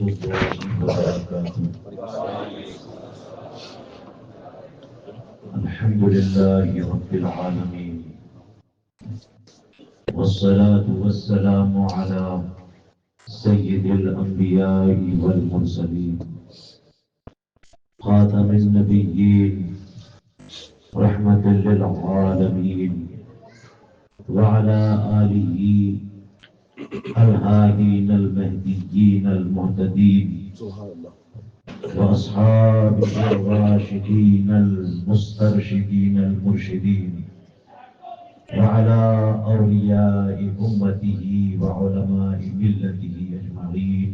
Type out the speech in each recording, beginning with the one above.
الله وبركاته. الحمد لله رب العالمين، والصلاة والسلام على سيد الأنبياء والمرسلين، خاتم النبيين، رحمة للعالمين، وعلى آله الهادين المهديين المهتدين، وأصحابه الراشدين المسترشدين المرشدين، وعلى أولياء أمته وعلماء ملته أجمعين.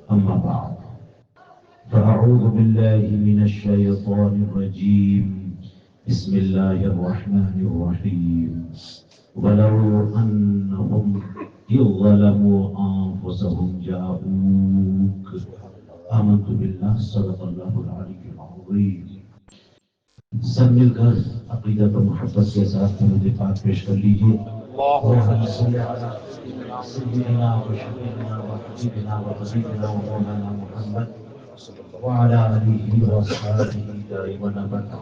أما بعد، فأعوذ بالله من الشيطان الرجيم. بسم الله الرحمن الرحيم. ولو أنهم إذ ظلموا أنفسهم جاءوك. آمنت بالله. صدق الله العلي العظيم. سب مل کر عقیدت و محبت کے ساتھ درود پاک پیش کر لیجیے. اللهم صل على سيدنا وشفيعنا وحبيبنا وحبيبنا ومولانا محمد وعلى آله وصحبه دائما ابدا.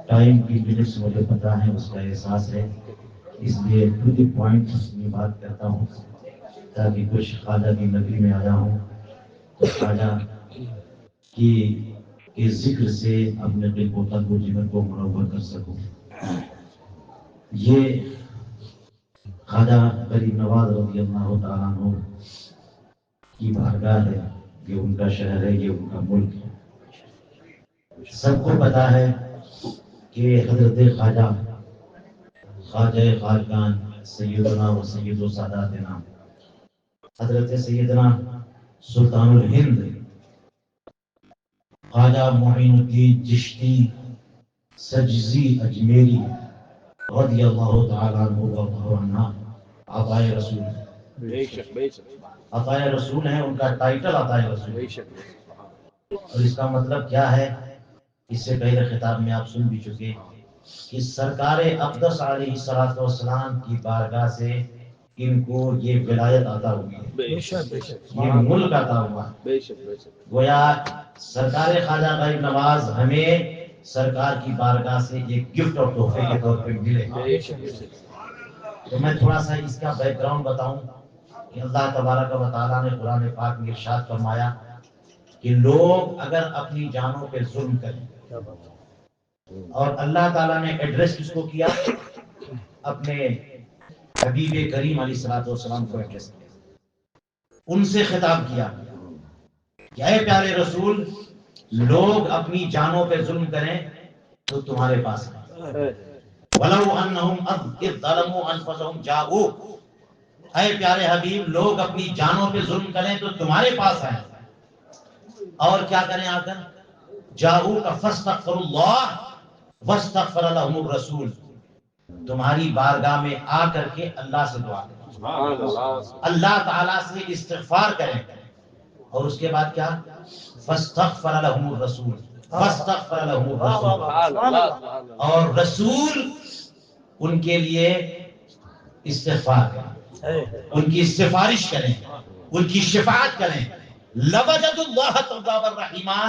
ٹائم کی منٹس مجھے پتہ ہے، اس کا احساس ہے، اس لیے ٹو دی پوائنٹ اپنی بات کرتا ہوں تاکہ کچھ خواجہ کی نگری میں آیا ہوں تو خواجہ کے ذکر سے اپنے دل کو قلب و جیون کو منور کر سکوں. یہ خواجہ غریب نواز رضی اللہ تعالیٰ عنہ کی بارگاہ ہے، یہ ان کا شہر ہے، یہ ان کا ملک ہے. سب کو پتا ہے کہ حضرت خواجہ خواجگان سیدنا و سید و ساداتنا حضرت سیدنا سلطان الہند خواجہ معین الدین چشتی سجزی اجمیری رضی اللہ تعالیٰ عنہ عطائے رسول ہے. عطائے رسول ہے، ان کا ٹائٹل عطائے رسول ہے. اور اس کا مطلب کیا ہے؟ اس سے پہلے خطاب میں آپ سن بھی چکے کہ سرکار اقدس علیہ السلام کی بارگاہ سے ان کو یہ ولایت عطا ہوئی ہے، یہ ملک عطا ہوا. گویا سرکار خواجہ غریب نواز ہمیں سرکار کی بارگاہ سے ایک گفٹ اور تحفے کے طور پہ ملے. تو میں تھوڑا سا اس کا بیک گراؤنڈ بتاؤں کہ اللہ تبارک و تعالیٰ نے قرآن پاک میں ارشاد فرمایا کہ لوگ اگر اپنی جانوں پہ ظلم کریں، اور اللہ تعالیٰ نے ایڈریس کس کو کیا؟ اپنے حبیب کریم علیہ السلام کو ایڈریس کیا، ان سے خطاب کیا کہ اے پیارے رسول، لوگ اپنی جانوں پہ ظلم کریں تو تمہارے پاس ہیں. وَلَوْ أَنَّهُمْ إِذْ ظَلَمُوا أَنفُسَهُمْ جَاءُوكَ. اے پیارے حبیب، لوگ اپنی جانوں پہ ظلم کریں تو تمہارے پاس آئیں. اور کیا کریں آ کر؟ جَاءُوكَ فَاسْتَغْفِرُوا اللَّهَ وَاسْتَغْفَرَ لَهُمُ الرَّسُولُ. تمہاری بارگاہ میں آ کر کے اللہ سے دعا کریں، اللہ تعالیٰ سے استغفار کریں. اور اس کے بعد کیا؟ فَاسْتَغْفَرَ لَهُمُ الرَّسُولُ. فَاسْتَغْفَرَ لَهُمُ الرَّسُولُ. اور رسول ان کے لیے استغفار کریں، ان کی سفارش کریں، ان کی شفاعت کریں. لَوَجَدُوا اللَّهَ تَوَّابًا رَحِيمًا.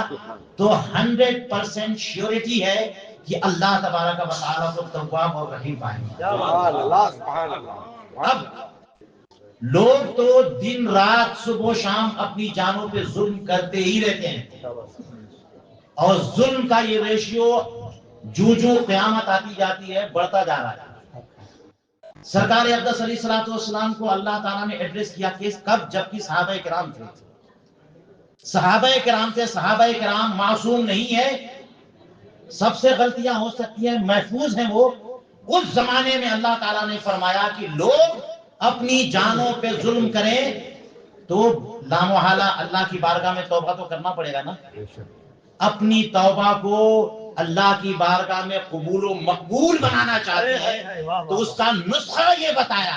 تو 100% شیورٹی ہے کہ اللہ تبارک و تعالیٰ کو تواب اور رحیم پائیں گے. اب لوگ تو دن رات صبح و شام اپنی جانوں پہ ظلم کرتے ہی رہتے ہیں، اور ظلم کا یہ ریشیو جو قیامت آتی جاتی ہے بڑھتا جا رہا ہے. سرکار اقدس علیہ السلام کو اللہ تعالیٰ نے ایڈریس کیا کہ کب؟ جبکہ صحابہ کرام تھے. صحابہ کرام معصوم نہیں ہے، سب سے غلطیاں ہو سکتی ہیں، محفوظ ہیں وہ. اس زمانے میں اللہ تعالیٰ نے فرمایا کہ لوگ اپنی جانوں پہ ظلم کریں تو لامحالہ اللہ کی بارگاہ میں توبہ تو کرنا پڑے گا نا. اپنی توبہ کو اللہ کی بارگاہ میں قبول و مقبول بنانا چاہتے ہیں تو اس کا نسخہ یہ بتایا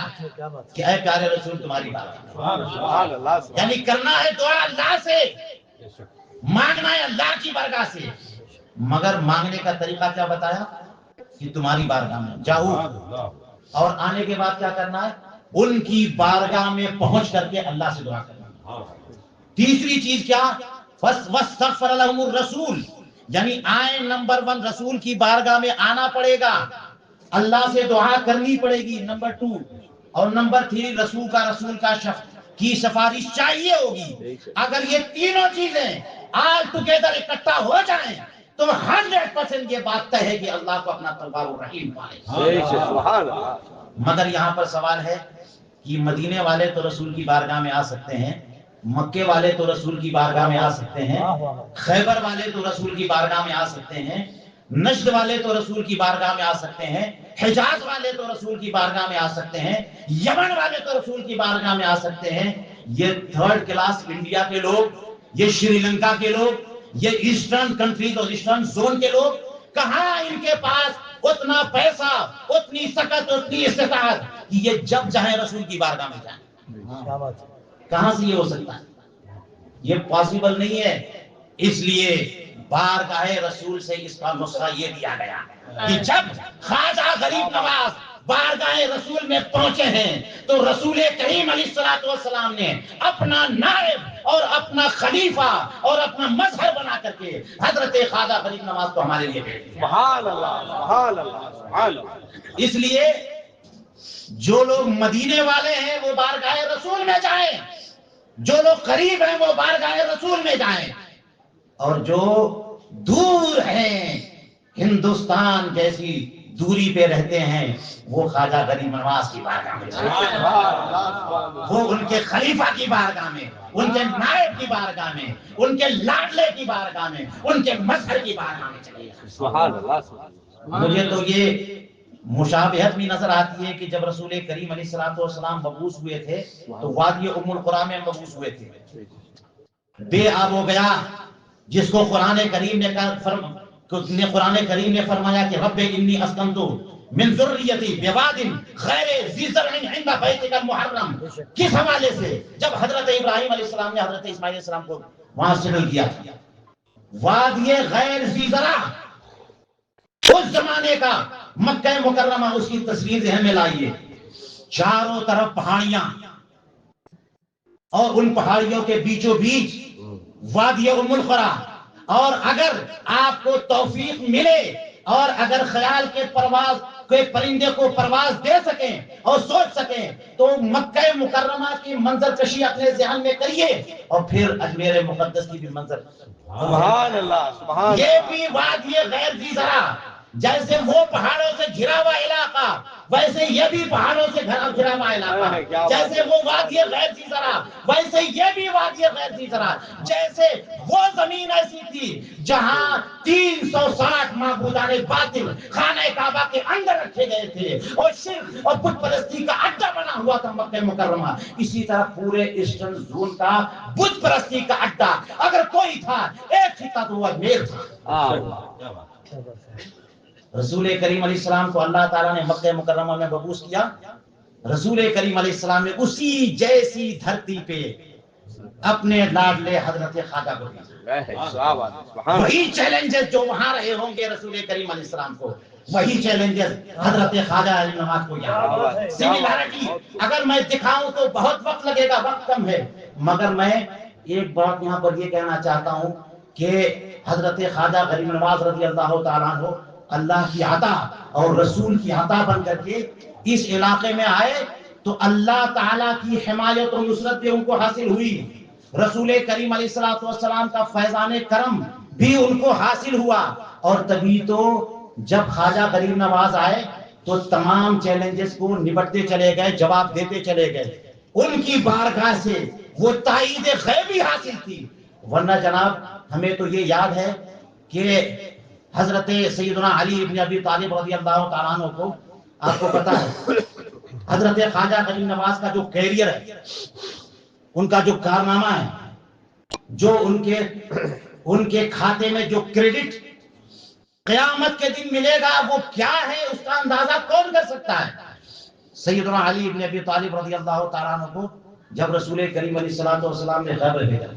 کہ اے پیارے رسول تمہاری بارگاہ، یعنی کرنا ہے دعا اللہ سے، مانگنا ہے اللہ کی بارگاہ سے. مگر مانگنے کا طریقہ کیا بتایا؟ کہ تمہاری بارگاہ میں جاؤ، اور آنے کے بعد کیا کرنا ہے؟ ان کی بارگاہ میں پہنچ کر کے اللہ سے دعا کرنا. تیسری چیز کیا؟ وَاسْتَغْفَرَ لَهُمُ الرَّسُولُ، یعنی آئے نمبر 1 رسول کی بارگاہ میں آنا پڑے گا، اللہ سے دعا کرنی پڑے گی نمبر 2، اور نمبر 3 رسول کا کی سفارش چاہیے ہوگی۔ اگر یہ تینوں چیزیں آل ٹوگیدر اکٹھا ہو جائیں تو 100% یہ بات طے ہے کہ اللہ کو اپنا تواب الرحیم پائے۔ مگر یہاں پر سوال ہے کہ مدینے والے تو رسول کی بارگاہ میں آ سکتے ہیں، مکے والے تو رسول کی بارگاہ میں آ سکتے ہیں، خیبر والے تو رسول کی بارگاہ میں آ سکتے ہیں، نجد والے تو رسول کی بارگاہ میں آ سکتے ہیں، حجاز والے تو رسول کی بارگاہ میں آ سکتے ہیں، یمن والے تو رسول کی بارگاہ میں آ سکتے ہیں۔ یہ 3rd کلاس انڈیا کے لوگ، یہ شری لنکا کے لوگ، یہ ایسٹرن کنٹریز اور ایسٹرن زون کے لوگ، کہاں ان کے پاس اتنا پیسہ، اتنی سکت، اتنی استطاعت کہ یہ جب چاہیں رسول کی بارگاہ میں جائیں؟ کہاں سے یہ ہو سکتا ہے؟ یہ پاسبل نہیں ہے۔ اس لیے بارگاہ رسول سے اس کا نسخہ یہ دیا گیا کہ جب خواجہ غریب نواز بارگاہ رسول میں پہنچے ہیں تو رسول کریم علیہ السلام نے اپنا نائب اور اپنا خلیفہ اور اپنا مظہر بنا کر کے حضرت خواجہ غریب نواز کو ہمارے لیے بھیج دیا۔ سبحان اللہ، سبحان اللہ، سبحان اللہ۔ اس لیے جو لوگ مدینے والے ہیں وہ بارگاہ رسول میں جائیں، جو لوگ قریب ہیں وہ بارگاہ رسول میں جائیں، اور جو دور ہیں، ہندوستان جیسی دوری پہ رہتے ہیں، وہ خواجہ غریب نواز کی بارگاہ میں جائیں، وہ ان کے خلیفہ کی بارگاہ میں، ان کے نائب کی بارگاہ میں، ان کے لاڈلے کی بارگاہ میں، ان کے مظہر کی بارگاہ میں چلے جائیں۔ سبحان اللہ۔ مجھے تو یہ مشابہت بھی نظر آتی ہے کہ جب رسول کریم علیہ السلام مبعوث ہوئے تھے تو وادی ام القریٰ میں مبعوث ہوئے تھے، بے آب ہو گیا، جس کو قرآن کریم نے فرمایا کہ رب انی اسکنت من ذریتی بواد غیر ذی زرع عند بیتک المحرم، کس حوالے سے؟ جب حضرت ابراہیم علیہ السلام نے حضرت اسماعیل علیہ السلام کو وہاں سے نہیں دیا تھا، وادی غیر ذی زرع، اس زمانے کا مکہ مکرمہ، اس کی تصویر ذہن میں لائیے، چاروں طرف پہاڑیاں، اور ان پہاڑیوں کے بیچوں بیچ وادی ام القریٰ، اور اگر آپ کو توفیق ملے اور اگر خیال کے پرندے کو پرواز دے سکیں اور سوچ سکیں تو مکہ مکرمہ کی منظر کشی اپنے ذہن میں کریے، اور پھر اجمیر مقدس کی بھی منظر۔ سبحان اللہ، سبحان اللہ۔ یہ بھی وادی غیر ذی زرع، جیسے وہ پہاڑوں سے گھرا ہوا علاقہ ویسے یہ بھی پہاڑوں سے گھرا ہوا علاقہ، جیسے وہ وادی غیر ذی زرع ویسے یہ بھی وادی غیر ذی زرع، جیسے وہ زمین ایسی تھی جہاں 360 معبودان باطل خانہ کعبہ کے اندر رکھے گئے تھے اور شرک اور بت پرستی کا اڈا بنا ہوا تھا مکہ مکرمہ، اسی طرح پورے ایسٹرن زون کا بت پرستی کا اڈا اگر کوئی تھا ایک ہی تھا تو وہ اجمیر تھا۔ رسول کریم علیہ السلام کو اللہ تعالیٰ نے مکہ مکرمہ میں مبعوث کیا، رسول کریم علیہ السلام نے اسی جیسی دھرتی پہ اپنے لاڈلے حضرت خواجہ کو بھیجا۔ وہی چیلنجز جو وہاں رہے ہوں گے رسول کریم علیہ السلام کو، وہی چیلنجز حضرت خواجہ علیہ نواز کو یہاں۔ سملیرٹی اگر میں دکھاؤں تو بہت وقت لگے گا، وقت کم ہے، مگر میں ایک بات یہاں پر یہ کہنا چاہتا ہوں کہ حضرت خواجہ غریب نواز رضی اللہ تعالیٰ عنہ اللہ کی عطا اور رسول کی عطا بن کر کے اس علاقے میں آئے تو اللہ تعالیٰ کی حمایت اور نصرت بھی ان کو حاصل ہوئی، رسول کریم علیہ السلام کا فیضان کرم بھی ان کو حاصل ہوا، اور تبھی تو جب خواجہ غریب نواز آئے تو تمام چیلنجز کو نبٹتے چلے گئے، جواب دیتے چلے گئے، ان کی بارگاہ سے وہ تائید غیبی حاصل تھی۔ ورنہ جناب ہمیں تو یہ یاد ہے کہ حضرت سیدنا علی ابن ابی طالب رضی اللہ تعالیٰ عنہ کو، آپ کو پتا ہے حضرت خواجہ غریب نواز کا جو کیریئر ہے، ان کا جو کارنامہ ہے، جو ان کے کھاتے میں جو کریڈٹ قیامت کے دن ملے گا وہ کیا ہے، اس کا اندازہ کون کر سکتا ہے؟ سیدنا علی ابن ابی طالب رضی اللہ تعالیٰ عنہ کو جب رسول کریم علیہ السلام نے خیبر بھیجا،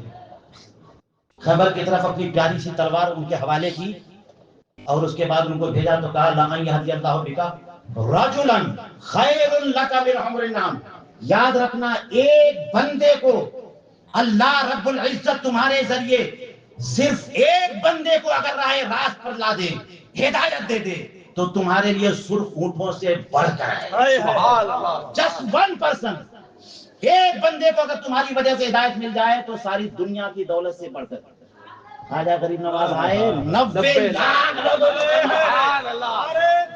خیبر کی طرف اپنی پیاری سی تلوار ان کے حوالے کی اور اس کے بعد ان کو بھیجا تو کہا لَأَن يَهْدِيَ اللَّهُ بِكَ رَجُلًا خَيْرٌ لَكَ مِنْ حُمْرِ النَّعَمِ، یاد رکھنا ایک بندے کو اللہ رب العزت تمہارے ذریعے صرف ایک بندے کو اگر راہ راست پر لا دے، ہدایت دے دے، تو تمہارے لیے سرخ اونٹوں سے بڑھ کر ہے. جسٹ ون پرسن، ایک بندے کو اگر تمہاری وجہ سے ہدایت مل جائے تو ساری دنیا کی دولت سے بڑھ کر. خواجہ غریب نواز آئے 90 لاکھ لوگوں کو.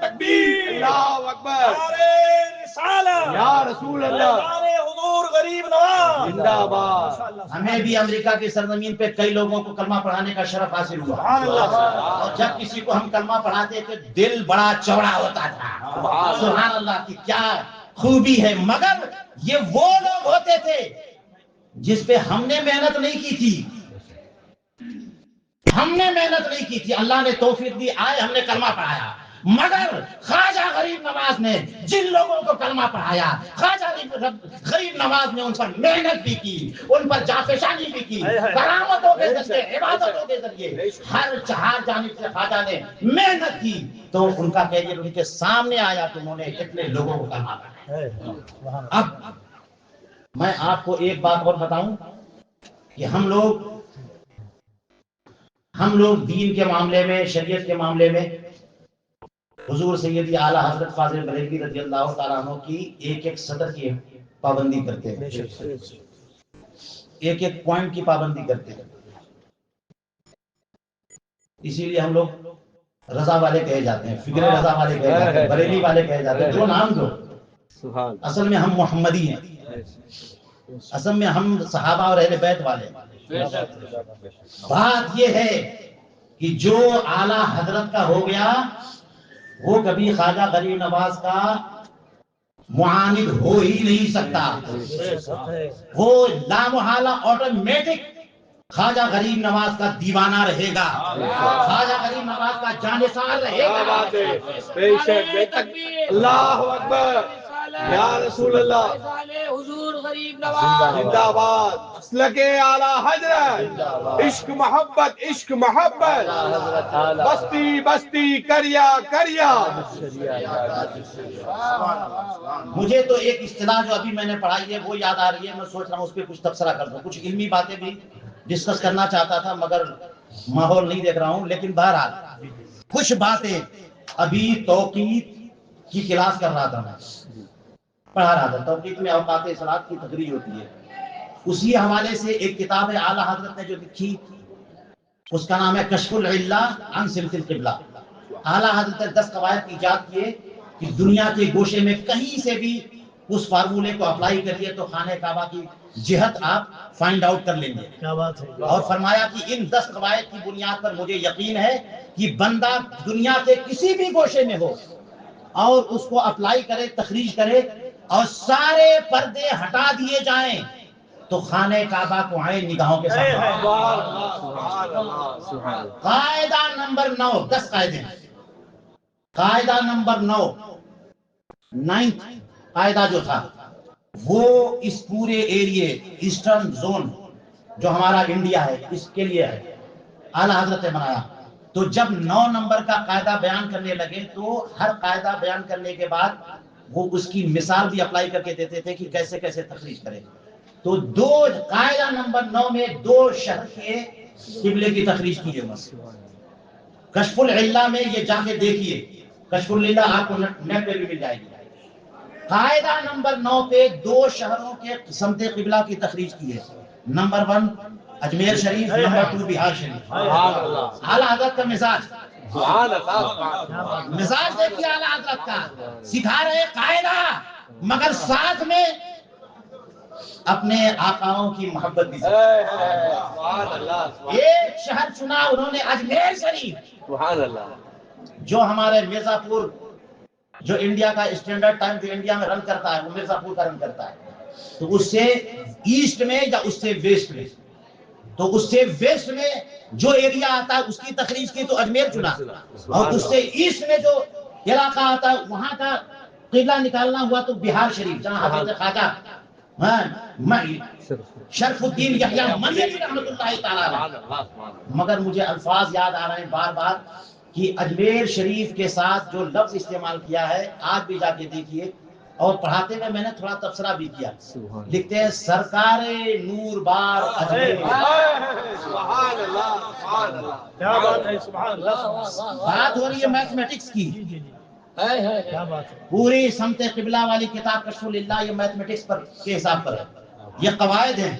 تکبیر، اللہ اکبر، یا رسول اللہ، حضور غریب نواز زندہ باد. ہمیں بھی امریکہ کی سرزمین پہ کئی لوگوں کو کلمہ پڑھانے کا شرف حاصل ہوا. اور جب کسی کو ہم کلمہ پڑھاتے تھے دل بڑا چوڑا ہوتا تھا. سبحان اللہ کی کیا خوبی ہے. مگر یہ وہ لوگ ہوتے تھے جس پہ ہم نے محنت نہیں کی تھی. ہم نے محنت نہیں کی تھی، اللہ نے توفیق دی، آئے ہم نے کلمہ پڑھایا. مگر خواجہ غریب نواز نے جن لوگوں کو کلمہ پڑھایا، خواجہ غریب نواز نے ان پر محنت بھی کی، ان پر جافشانی بھی کی، کرامتوں کے ذریعے، عبادتوں کے ذریعے ہر چہار جانب سے خواجہ نے محنت کی. تو ان کا کیریئر ان کے سامنے آیا کہ انہوں نے اتنے لوگوں کو کلمہ پڑھایا. اب میں آپ کو ایک بات اور بتاؤں کہ ہم لوگ دین کے معاملے میں، شریعت کے معاملے میں حضور سیدی اعلیٰ حضرت فاضل بریلوی رضی اللہ تعالیٰ عنہ کی ایک ایک صدر کی پابندی کرتے ہیں، ایک ایک پوائنٹ کی پابندی کرتے ہیں. اسی لیے ہم لوگ رضا والے کہے جاتے ہیں، فکر رضا والے کہے جاتے ہیں، بریلی والے کہے جاتے ہیں. جو نام دو، اصل میں ہم محمدی ہیں، اصل میں ہم صحابہ اور اہل بیت والے. بات یہ ہے کہ جو اعلیٰ حضرت کا ہو گیا وہ کبھی خواجہ غریب نواز کا معاند ہو ہی نہیں سکتا. وہ لامحالہ آٹومیٹک خواجہ غریب نواز کا دیوانہ رہے گا، خواجہ غریب نواز کا جانثار رہے گا. بے شک، اللہ اکبر، یا رسول اللہ، حضور غریب نواز زندہ باد. مسلک اعلیٰ حضرت، عشق محبت، عشق محبت، بستی بستی، کریا کریا. مجھے تو ایک اصطلاح جو ابھی میں نے پڑھائی ہے وہ یاد آ رہی ہے، میں سوچ رہا ہوں اس پہ کچھ تبصرہ کر دوں. کچھ علمی باتیں بھی ڈسکس کرنا چاہتا تھا مگر ماحول نہیں دیکھ رہا ہوں. لیکن بہرحال کچھ باتیں، ابھی توقیت کی کلاس کر رہا تھا، میں پڑھا رہا تھا. توقیت میں اوقات صلاۃ کی تقریر ہوتی ہے. اسی حوالے سے ایک کتاب ہے اعلیٰ حضرت نے جو لکھی، اس کا نام ہے کشف العلہ عن صمت القبلہ. اعلیٰ حضرت نے 10 قواعد ایجاد کیے کہ دنیا کے گوشے میں کہیں سے بھی اس فارمولے کو اپلائی کریے تو خانہ کعبہ کی جہت آپ فائنڈ آؤٹ کر لیں گے. اور فرمایا کہ ان 10 قواعد کی بنیاد پر مجھے یقین ہے کہ بندہ دنیا کے کسی بھی گوشے میں ہو اور اس کو اپلائی کرے، تخریج کرے اور سارے پردے ہٹا دیے جائیں تو خانہ کعبہ کو عین نگاہوں کے سامنے. قاعدہ نمبر 9، 10 قاعدے. قاعدہ نمبر 9 قاعدہ جو تھا وہ اس پورے ایریے ایسٹرن زون جو ہمارا انڈیا ہے اس کے لیے ہے، اعلیٰ حضرت نے بنایا. تو جب 9 نمبر کا قاعدہ بیان کرنے لگے تو ہر قاعدہ بیان کرنے کے بعد وہ اس کی مثال بھی اپلائی کر کے دیتے تھے کہ کیسے کیسے تخریج کرے. تو قاعدہ نمبر 9 میں 2 شہر کے قبلے کی تخریج کی ہے. کشف العلہ میں یہ جا کے دیکھیے، کشف العلہ آپ کو نیٹ پہ بھی مل جائے گی. قاعدہ نمبر 9 پہ 2 شہروں کے سمت قبلہ کی تخریج کی ہے. نمبر 1 اجمیر شریف، نمبر 2 بہار شریف. اعلیٰ حضرت کا مزاج، مزاج دیکھیے اعلیٰ حضرت کا. سکھا رہے قاعدہ مگر ساتھ میں اپنے آقاؤں کی محبت بھی. ایک شہر چنا انہوں نے اجمیر شریف، جو ہمارے مرزا پور، جو انڈیا کا اسٹینڈرڈ ٹائم جو انڈیا میں رن کرتا ہے وہ مرزا پور کا رن کرتا ہے. تو اس سے ایسٹ میں یا اس سے ویسٹ میں، تو اس سے ویسٹ میں جو ایریا آتا ہے اس کی تخریج کی تو اجمیر چنا، اور اس سے ایسٹ میں جو علاقہ آتا ہے وہاں کا قبلہ نکالنا ہوا تو بہار شریف جہاں حضرت خواجہ شرف الدین یحییٰ مدنی رحمۃ اللہ تعالی. مگر مجھے الفاظ یاد آ رہے ہیں بار بار کہ اجمیر شریف کے ساتھ جو لفظ استعمال کیا ہے، آج بھی جا کے دیکھیے اور پڑھاتے میں نے تھوڑا تبصرہ بھی کیا. لکھتے ہیں سرکار نور بار اجمیر. سبحان اللہ سبحان اللہ کیا بات ہے سبحان اللہ بات ہو رہی ہے میتھمیٹکس کی. کیا بات ہے پوری سمت قبلہ والی کتاب کشف اللہ یہ میتھمیٹکس پر کے حساب پر ہے. یہ قواعد ہیں.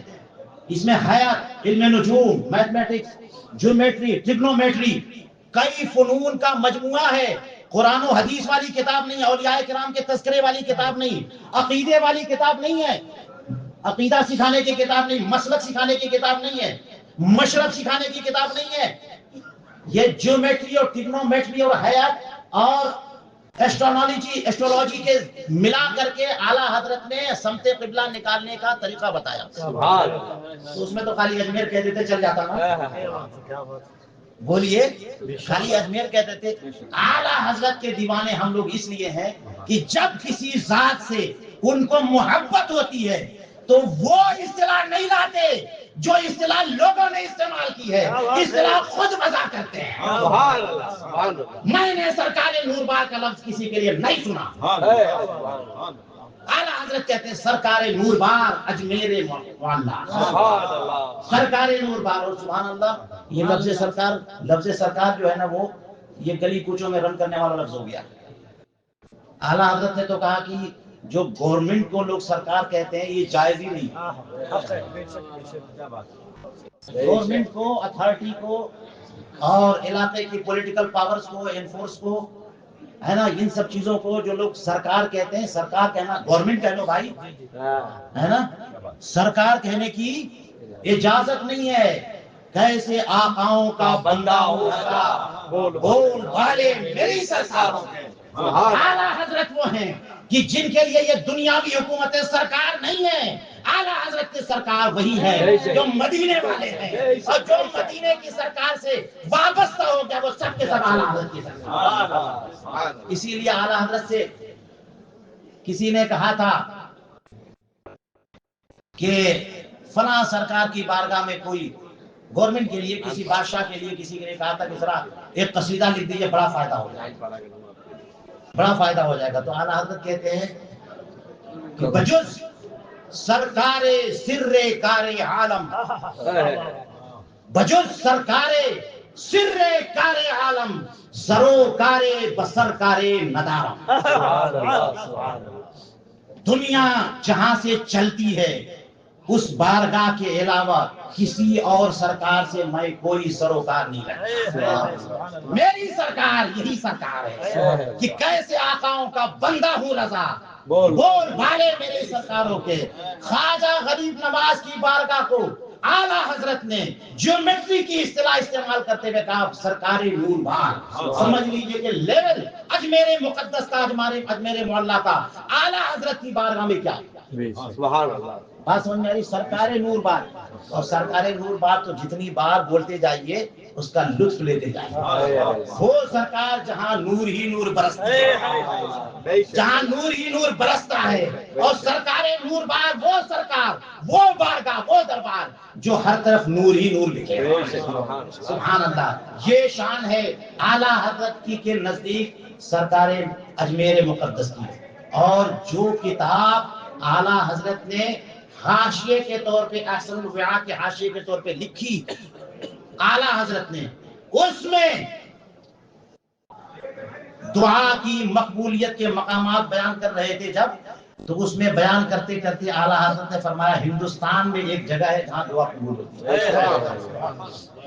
اس میں حیات علم نجوم میتھمیٹکس جیومیٹری ٹریگنومیٹری کئی فنون کا مجموعہ ہے. قرآن و حدیث والی کتاب نہیں ہے. اولیاء کرام کے تذکرے والی کتاب نہیں. عقیدے والی کتاب نہیں ہے. عقیدہ سکھانے کی کتاب نہیں. مسلک سکھانے کی کتاب نہیں ہے. مشرب سکھانے کی کتاب نہیں ہے. یہ جیومیٹری اور ٹریگنومیٹری اور حیات اور ایسٹرولوجی کے ملا کر کے اعلیٰ حضرت نے سمت قبلہ نکالنے کا طریقہ بتایا. تو اس میں تو خالی اجمیر کہہ دیتے چل جاتا نا. کیا بات بولیے خالی اجمیر کہتے تھے. اعلیٰ حضرت کے دیوانے ہم لوگ اس لیے ہیں کہ جب کسی ذات سے ان کو محبت ہوتی ہے تو وہ اصطلاح نہیں لاتے جو اصطلاح لوگوں نے استعمال کی ہے. اصطلاح خود وضع کرتے ہیں. سبحان اللہ سبحان اللہ میں نے سرکار نور بار کا لفظ کسی کے لیے نہیں سنا. اعلیٰ حضرت کہتے ہیں سرکار نور بار اجمیر معلیٰ. سبحان اللہ سرکار نور بار. اور سبحان اللہ یہ لفظ سرکار جو ہے نا وہ یہ گلی کوچوں میں رن کرنے والا لفظ ہو گیا. اعلیٰ حضرت نے تو کہا کہ جو گورنمنٹ کو لوگ سرکار کہتے ہیں یہ جائز ہی نہیں. گورنمنٹ کو اتھارٹی کو اور علاقے کی پولیٹیکل پاورز کو انفورس کو ہے نا ان سب چیزوں کو جو لوگ سرکار کہتے ہیں. سرکار کہنا گورنمنٹ کہہ لو بھائی ہے نا. سرکار کہنے کی اجازت نہیں ہے. کیسے آقاؤں کا بندہ ہو سکا بول والے میری سرکاروں کے. اعلیٰ حضرت وہ ہیں کہ جن کے لیے یہ دنیاوی حکومتیں سرکار نہیں ہے. اعلیٰ حضرت کی سرکار وہی ہے جو مدینے والے ہیں. اور جو مدینے کی سرکار سے وابستہ ہو گیا وہ سب کے سب اعلیٰ حضرت کی سرکار. اسی لیے اعلیٰ حضرت سے کسی نے کہا تھا کہ فلاں سرکار کی بارگاہ میں کوئی گورنمنٹ کے لیے کسی بادشاہ کے لیے کسی نے کہا تھا کہ ذرا ایک قصیدہ لکھ دیجیے بڑا فائدہ ہو جائے بڑا فائدہ ہو جائے گا. تو اعلیٰ حضرت کہتے ہیں کہ بجز سرکار سر کار عالم بجز سرکار سر کار عالم زرو کار بسر کار ندارم. دنیا جہاں سے چلتی ہے اس بارگاہ کے علاوہ کسی اور سرکار سے میں کوئی سروکار نہیں رکھتا. میری سرکار یہی سرکار ہے کہ کیسے آقاؤں کا بندہ ہوں رضا بول بھالے میرے سرکاروں کے. خواجہ غریب نواز کی بارگاہ کو اعلیٰ حضرت نے جیومیٹری کی اصطلاح استعمال کرتے ہوئے کہا سرکار نور بار. سمجھ لیجئے کہ لیول اجمیر مقدس کا اجمیر معلیٰ کا اعلیٰ حضرت کی بارگاہ میں کیا. سبحان اللہ بات سمجھ میں آ رہی. سرکار نور بار. اور سرکار نور بار تو جتنی بار بولتے جائیے اس کا لطف لیتے جائیے. وہ سرکار جہاں نور ہی نور برستا ہے جہاں نور ہی نور برستا ہے. اور سرکار نور بار وہ سرکار وہ بارگاہ وہ دربار جو ہر طرف نور ہی نور لکھے. سبحان اللہ. یہ شان ہے اعلیٰ حضرت کی کے نزدیک سرکار اجمیر مقدس کی. اور جو کتاب اعلیٰ حضرت نے حاشیے کے طور پہ احسن الوعاء کے حاشیے کے طور پہ لکھی اعلیٰ حضرت نے اس میں دعا کی مقبولیت کے مقامات بیان کر رہے تھے جب تو اس میں بیان کرتے کرتے اعلیٰ حضرت نے فرمایا ہندوستان میں ایک جگہ ہے جہاں دعا قبول ہوتی ہے.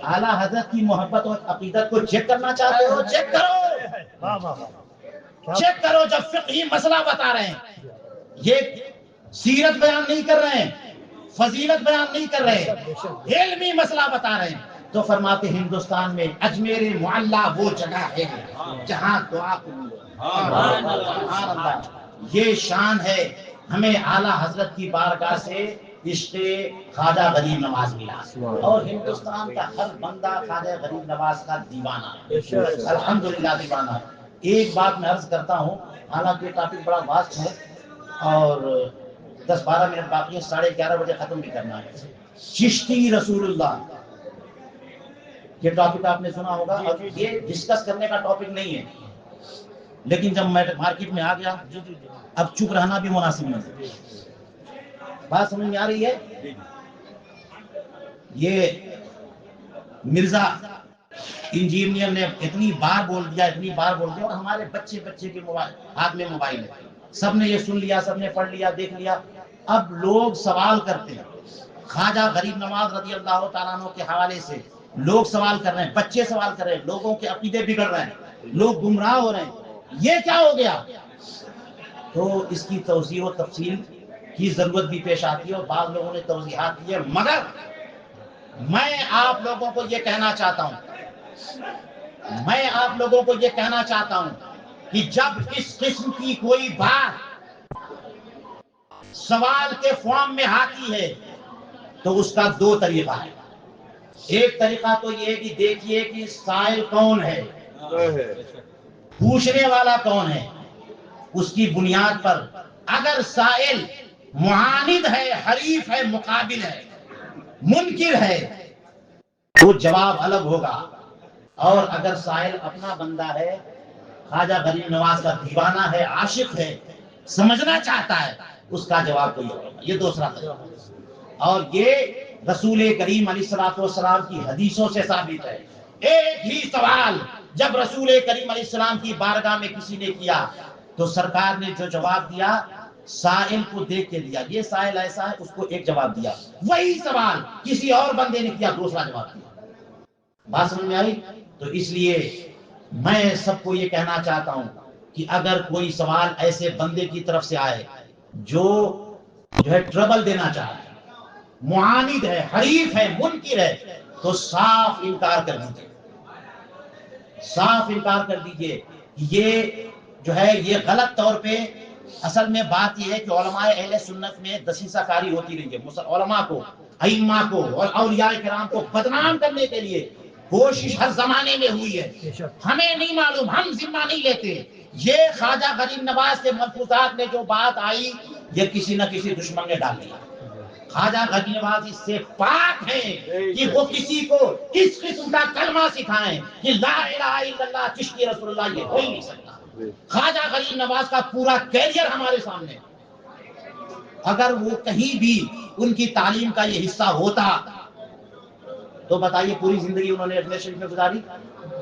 اعلیٰ حضرت کی محبت اور عقیدت کو چیک کرنا چاہتے ہو چیک کرو جب فقہی مسئلہ بتا رہے ہیں یہ سیرت بیان نہیں کر رہے ہیں فضیلت بیان نہیں کر رہے ہیں علمی مسئلہ بتا رہے ہیں تو فرماتے ہندوستان میں اجمیر معلیٰ وہ جگہ ہے جہاں دعا قبول ہوتی. یہ شان ہے ہمیں اعلیٰ حضرت کی بارگاہ سے عشق خواجہ غریب نواز ملا. اور ہندوستان کا ہر بندہ خواجہ غریب نواز کا دیوانہ ہے. الحمدللہ دیوانہ. ایک بات میں عرض کرتا ہوں حالانکہ ٹاپک بڑا واست ہے اور 10-12 منٹ باقی ہے. 11:30 بجے ختم بھی کرنا ہے. چشتی رسول اللہ یہ ٹاپک آپ نے سنا ہوگا اور یہ ڈسکس کرنے کا ٹاپک نہیں ہے. لیکن جب میں مارکیٹ میں آ گیا اب چپ رہنا بھی مناسب نہیں. بات سمجھ میں آ رہی ہے؟ یہ مرزا انجینئر نے اتنی بار بول دیا اور ہمارے بچے کے ہاتھ میں موبائل ہے. سب نے یہ سن لیا, سب نے پڑھ لیا, دیکھ لیا. اب لوگ سوال کرتے ہیں خواجہ غریب نواز رضی اللہ تعالیٰ عنہ کے حوالے سے. لوگ سوال کر رہے ہیں, بچے سوال کر رہے ہیں, لوگوں کے عقیدے بگڑ رہے ہیں, لوگ گمراہ ہو رہے ہیں. یہ کیا ہو گیا؟ تو اس کی توضیح و تفصیل کی ضرورت بھی پیش آتی ہے اور بعض لوگوں نے توضیحات کی ہے. مگر میں آپ لوگوں کو یہ کہنا چاہتا ہوں کہ جب اس قسم کی کوئی بات سوال کے فارم میں آتی ہے تو اس کا دو طریقہ ہے. ایک طریقہ تو یہ کہ دیکھیے کہ سائل کون ہے, پوچھنے والا کون ہے. اس کی بنیاد پر اگر سائل معاند ہے, حریف ہے, مقابل ہے, منکر ہے تو جواب الگ ہوگا. اور اگر سائل اپنا بندہ ہے, خواجہ غریب نواز کا دیوانہ ہے, عاشق ہے, سمجھنا چاہتا ہے, اس کا جواب کوئی ہوگا. یہ دوسرا طریقہ. اور یہ رسول کریم علیہ السلام کی حدیثوں سے ثابت ہے. ایک ہی سوال جب رسول کریم علیہ السلام کی بارگاہ میں کسی نے کیا تو سرکار نے جو جواب دیا سائل کو دیکھ کے دیا, یہ سائل ایسا ہے, اس کو ایک جواب دیا. وہی سوال کسی اور بندے نے کیا, دوسرا جواب دیا. بات سمجھ میں آئی؟ تو اس لیے میں سب کو یہ کہنا چاہتا ہوں کہ اگر کوئی سوال ایسے بندے کی طرف سے آئے جو ہے ٹربل دینا چاہے, معاند ہے, حریف ہے, منکر ہے, تو صاف انکار کر دیجیے. صاف انکار کر دیجیے. یہ جو ہے یہ غلط طور پہ, اصل میں بات یہ ہے کہ علماء اہل سنت میں دسیسہ کاری ہوتی رہی ہے. علماء کو, ائمہ کو اور اولیاء کرام کو بدنام کرنے کے لیے کوشش ہر زمانے میں ہوئی ہے. ہمیں نہیں معلوم, ہم ذمہ نہیں لیتے. یہ خواجہ غریب نواز کے ملفوظات میں جو بات آئی یہ کسی نہ کسی دشمن نے ڈال دیا. خواجہ غریب نواز اس سے پاک ہیں کہ وہ کسی کو اس قسم کا کلمہ سکھائیں کہ لا الہ الا اللہ چشتی رسول اللہ, یہ ہو ہی نہیں سکتا. خواجہ غریب نواز کا پورا کیریئر ہمارے سامنے. اگر وہ کہیں بھی ان کی تعلیم کا یہ حصہ ہوتا تو بتائیے پوری زندگی انہوں نے اجمیر شریف میں گزاری.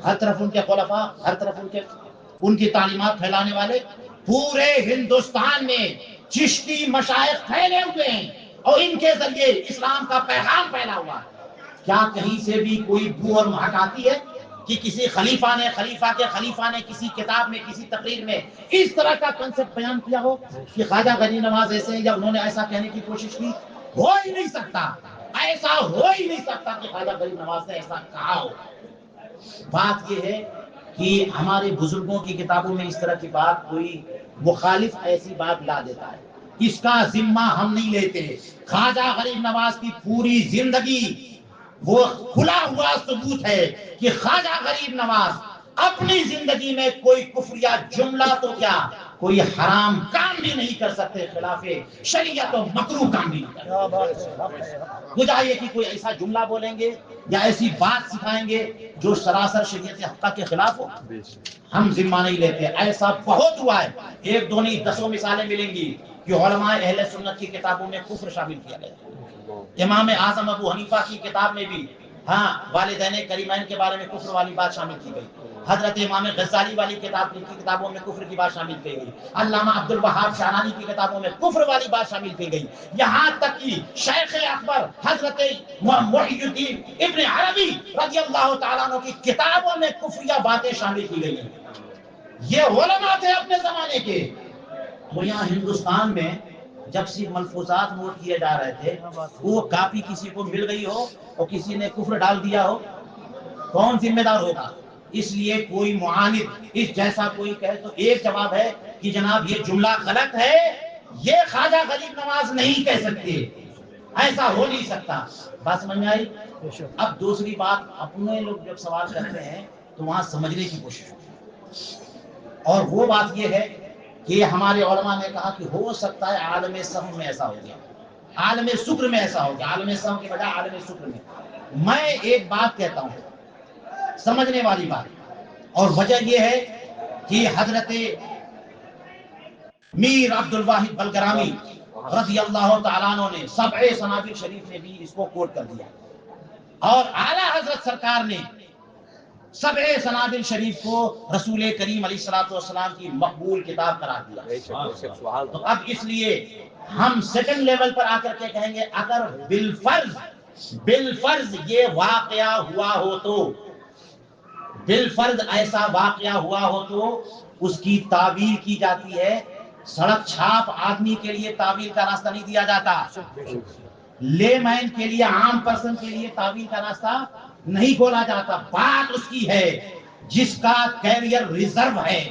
ہر طرف ان کے خلفاء, ہر طرف ان کی تعلیمات پھیلانے والے. پورے ہندوستان میں چشتی مشائخ پھیلے ہوئے ہیں اور ان کے ذریعے اسلام کا پیغام پھیلا ہوا. کیا کہیں سے بھی کوئی بو اور مہک آتی ہے کہ کسی خلیفہ نے کسی کتاب میں, کسی تقریر میں اس طرح کا کنسپٹ بیان کیا ہو کہ خواجہ غریب نواز ایسے ہیں یا انہوں نے ایسا کہنے کی کوشش کی؟ ہو ہی نہیں سکتا. ایسا ہو ہی نہیں سکتا کہ خواجہ غریب نواز نے ایسا کہا ہو. بات یہ ہے کہ ہمارے بزرگوں کی کتابوں میں اس طرح کی بات کوئی مخالف ایسی بات لا دیتا ہے, اس کا ذمہ ہم نہیں لیتے. خواجہ غریب نواز کی پوری زندگی وہ کھلا ہوا ثبوت ہے کہ خواجہ غریب نواز اپنی زندگی میں کوئی کفر یا جملہ تو کیا کوئی حرام کام بھی نہیں کر سکتے, خلاف شریعت و مکروہ کام بھی نہیں کر سکتے. بجائے کہ کوئی ایسا جملہ بولیں گے یا ایسی بات سکھائیں گے جو سراسر شریعت حقہ کے خلاف ہو, ہم ذمہ نہیں لیتے. ایسا بہت ہوا ہے, ایک دو نہیں دسوں مثالیں ملیں گی کہ علماء اہل سنت کی کتابوں میں کفر شامل کیا گیا. امام اعظم ابو حنیفہ کی کتاب میں بھی والدین کریمین کے بارے میں کفر والی بات شامل کی گئی. حضرت امام غزالی والی کتابوں میں کفر کی بات شامل کی گئی. علامہ عبد الوہاب شعرانی کی کتابوں میں کفر والی بات شامل کی گئی. یہاں تک کہ شیخ اکبر حضرت محی الدین ابن عربی رضی اللہ تعالیٰ عنہ کی کتابوں میں کفریہ باتیں شامل کی گئی ہیں. یہ علماء تھے اپنے زمانے کے. وہ یہاں ہندوستان میں جب صرف ملفوظات نوٹ کیے جا رہے تھے, وہ کاپی کسی کو مل گئی ہو اور کسی نے کفر ڈال دیا ہو, کون ذمہ دار ہوگا؟ اس لیے کوئی معاند اس جیسا کوئی کہے تو ایک جواب ہے کہ جناب یہ جملہ غلط ہے, یہ خواجہ غریب نواز نہیں کہہ سکتے, ایسا ہو نہیں سکتا. بات سمجھ میں آئی؟ اب دوسری بات, اپنے لوگ جب سوال کرتے ہیں تو وہاں سمجھنے کی کوشش ہوتی ہے, اور وہ بات یہ ہے کہ ہمارے علماء نے کہا کہ ہو سکتا ہے عالم سفر میں ایسا ہو گیا, عالم شکر میں ایسا ہو گیا, عالم سفر کے بجائے عالم شکر میں. میں ایک بات کہتا ہوں سمجھنے والی بات, اور وجہ یہ ہے کہ حضرت میر عبد الواحد بلگرامی رضی اللہ تعالیٰ عنہ نے سبع سنابل شریف میں بھی اس کو کوٹ کر دیا، اور اعلیٰ حضرت سرکار نے سبع سنابل شریف کو رسول کریم علیہ الصلوۃ والسلام کی مقبول کتاب قرار دیا۔ تو اب اس لیے ہم سیکنڈ لیول پر آ کر کے کہیں گے اگر بالفرض یہ واقعہ ہوا ہو تو، بالفرض ایسا واقعہ ہوا ہو تو اس کی تعویل کی جاتی ہے۔ سڑک چھاپ آدمی کے لیے تعویل کا راستہ نہیں دیا جاتا، لے مین کے لیے، عام پرسن کے لیے تعویل کا راستہ نہیں کھولا جاتا۔ بات اس کی ہے جس کا کیریئر ریزرو ہے،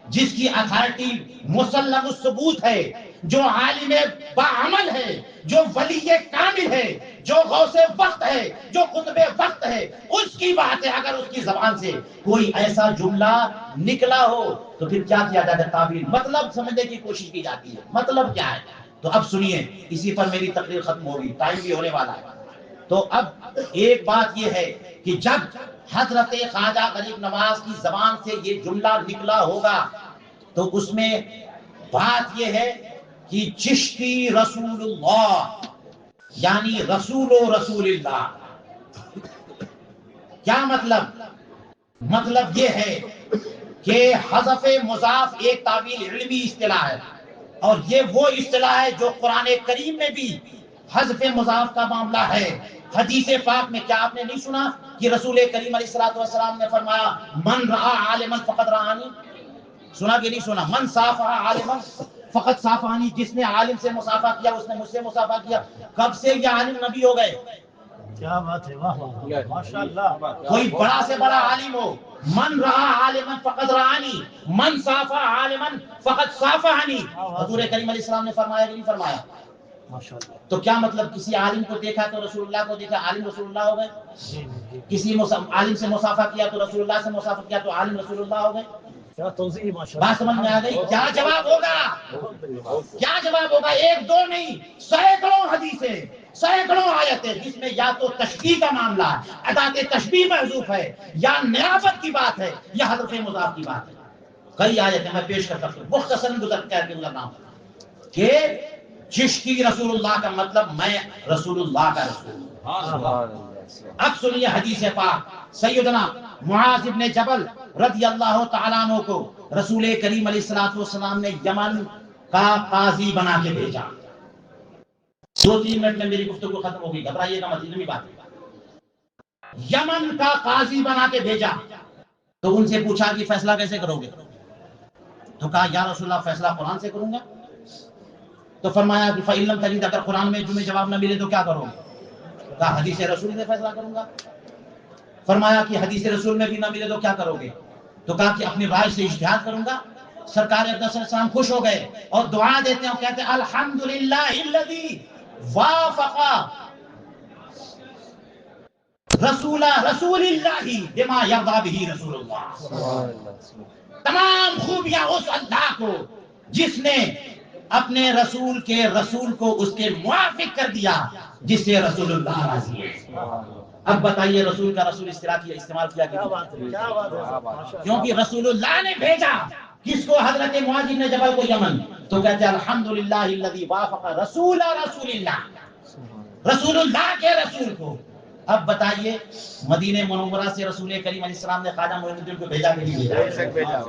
جس کی اتھارٹی مسلم الثبوت ہے، جو عالم باعمل ہے، جو ولی کامل ہے، جو غوث وقت ہے، جو قطب وقت ہے، اس کی بات ہے۔ اگر اس کی زبان سے کوئی ایسا جملہ نکلا ہو تو پھر کیا کیا جاتا ہے؟ تعبیر، مطلب سمجھنے کی کوشش کی جاتی ہے، مطلب کیا ہے۔ تو اب سنیے، اسی پر میری تقریر ختم ہوگی، ٹائم بھی ہونے والا ہے۔ تو اب ایک بات یہ ہے کہ جب حضرت خواجہ غریب نواز کی زبان سے یہ جملہ نکلا ہوگا تو اس میں بات یہ ہے کہ چشتی رسول اللہ، یعنی رسول و رسول اللہ۔ کیا مطلب؟ مطلب یہ ہے کہ حذف مضاف ایک تعبیر علمی اصطلاح ہے، اور یہ وہ اصطلاح ہے جو قرآن کریم میں بھی حذف مضاف کا معاملہ ہے۔ حدیث پاک میں کیا آپ نے نہیں سنا کہ رسول کریم علیہ الصلوۃ والسلام نے فرمایا من رآ عالما فقد رآنی؟ سنا کہ نہیں سنا؟ من صافح عالما فقد صافحنی، جس نے عالم سے مصافحہ کیا اس نے مجھ سے مصافحہ کیا۔ کب سے یہ عالم نبی ہو گئے؟ کیا بات ہے، واہ واہ، ماشاءاللہ۔ کوئی بڑا سے بڑا عالم ہو، من رآ عالما فقد رآنی، من صافح عالما فقد صافحنی، حضور کریم علیہ السلام نے فرمایا کہ نہیں فرمایا؟ ماشاءاللہ۔ تو کیا مطلب کسی عالم کو دیکھا تو رسول اللہ کو دیکھا، عالم رسول اللہ ہو گئے؟ کسی عالم سے مصافحہ کیا تو رسول اللہ سے مصافحہ کیا تو عالم رسول اللہ ہو گئے؟ کیا توضیح، ماشاءاللہ۔ بات سمجھ میں آ گئی؟ کیا جواب ہوگا؟ کیا جواب ہوگا؟ ایک دو نہیں، سینکڑوں حدیثیں، سینکڑوں آیتیں جس میں یا تو تشبیہ کا معاملہ ہے، ادات تشبیہ محذوف ہے، یا نیابت کی بات ہے، یا حذف مضاف کی بات ہے۔ کئی آیتیں میں پیش کر سکتا ہوں، مختصراً گزرنا ہوں کہ چشتی رسول اللہ کا مطلب میں رسول اللہ کا رسول ہوں۔ اب سنیے حدیث پاک، سیدنا معاذ بن جبل رضی اللہ تعالیٰ عنہ کو رسول کریم علیہ الصلوۃ والسلام نے یمن کا قاضی بنا کے بھیجا۔ 2-3 منٹ میں میری گفتگو ختم ہوگی، گھبرائیے گا مت، علمی بات ہے۔ یمن کا قاضی بنا کے بھیجا تو ان سے پوچھا کہ فیصلہ کیسے کرو گے؟ تو کہا یا رسول اللہ فیصلہ قرآن سے کروں گا۔ تو فرمایا کہ فَإِن لَمْ تَجِدْ، اگر قرآن میں جملے جواب نہ ملے تو کیا کرو گے؟ کہا حدیث رسول سے فیصلہ کروں گا۔ فرمایا کہ حدیث رسول میں بھی نہ ملے تو کیا کرو گے؟ تو کہا کہ اپنی رائے سے اجتہاد کروں گا۔ سرکار اقدس صلی اللہ علیہ وسلم خوش ہو گئے اور دعا دیتے ہیں اور کہتے ہیں الحمدللہ الذی وافق رسول اللہ بما یرضی بہ رسول اللہ۔ تمام خوبیاں اس اللہ کو جس نے اپنے رسول کے رسول کو اس کے موافق کر دیا جس سے رسول اللہ راضی ہے۔ اب بتائیے رسول کا رسول استعمال کیا کیا بات ہے، کیا بات ہے، کیونکہ رسول اللہ نے بھیجا کس کو؟ حضرت معاذ بن جبل کو یمن۔ تو کہتے ہیں الحمدللہ الذی وافق رسول اللہ، رسول اللہ کے رسول کو۔ اب بتائیے مدینہ منورہ سے رسول کریم علیہ السلام نے خواجہ معین الدین کو بھیجا کہ نہیں بھیجا؟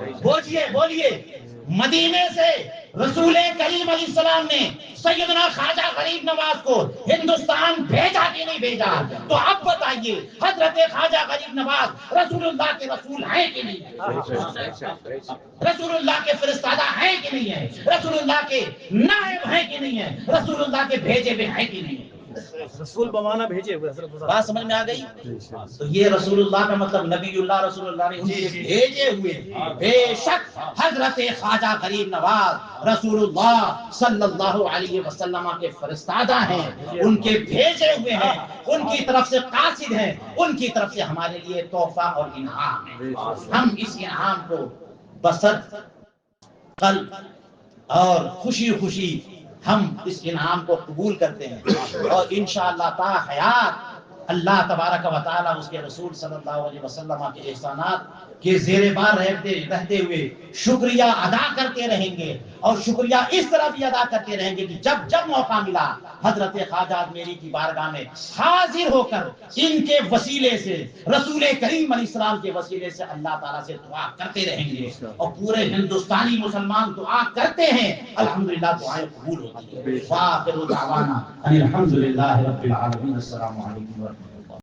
بولیے مدینے سے رسول کریم علیہ السلام نے سیدنا خواجہ غریب نواز کو ہندوستان بھیجا کہ نہیں بھیجا؟ تو اب بتائیے حضرت خواجہ غریب نواز رسول اللہ کے رسول ہیں کہ نہیں؟ رسول اللہ کے فرستادہ ہیں کہ نہیں ہیں؟ رسول اللہ کے نائب ہیں کہ نہیں ہیں؟ رسول اللہ کے بھیجے ہوئے ہیں کہ نہیں ہیں؟ رسول بمانا بھیجے ہوئے حضرت۔ بات سمجھ میں آ گئی؟ تو یہ رسول اللہ کا مطلب نبی اللہ رسول اللہ نے ان کے بھیجے ہوئے۔ بے شک حضرت خواجہ غریب نواز رسول اللہ صلی اللہ علیہ وسلم کے فرستادہ ہیں، ان کے بھیجے ہوئے ہیں، ان کی طرف سے قاصد ہیں، ان کی طرف سے ہمارے لیے تحفہ اور انعام ہے۔ ہم اس انعام کو بصد قلب اور خوشی خوشی ہم اس انعام کو قبول کرتے ہیں، اور انشاءاللہ تا حیات اللہ تبارک و تعالیٰ اس کے رسول صلی اللہ علیہ وسلم کے احسانات کے زیر بار رہتے ہوئے شکریہ ادا کرتے رہیں گے، اور شکریہ اس طرح بھی ادا کرتے رہیں گے کہ جب جب موقع ملا حضرت خواجہ میری کی بارگاہ میں حاضر ہو کر ان کے وسیلے سے، رسول کریم علیہ السلام کے وسیلے سے اللہ تعالیٰ سے دعا کرتے رہیں گے، اور پورے ہندوستانی مسلمان دعا کرتے ہیں، الحمدللہ دعائیں قبول ہوتی ہیں۔ وآخر دعوانا ان الحمدللہ رب العالمین۔ السلام علیکم ورحمۃ اللہ۔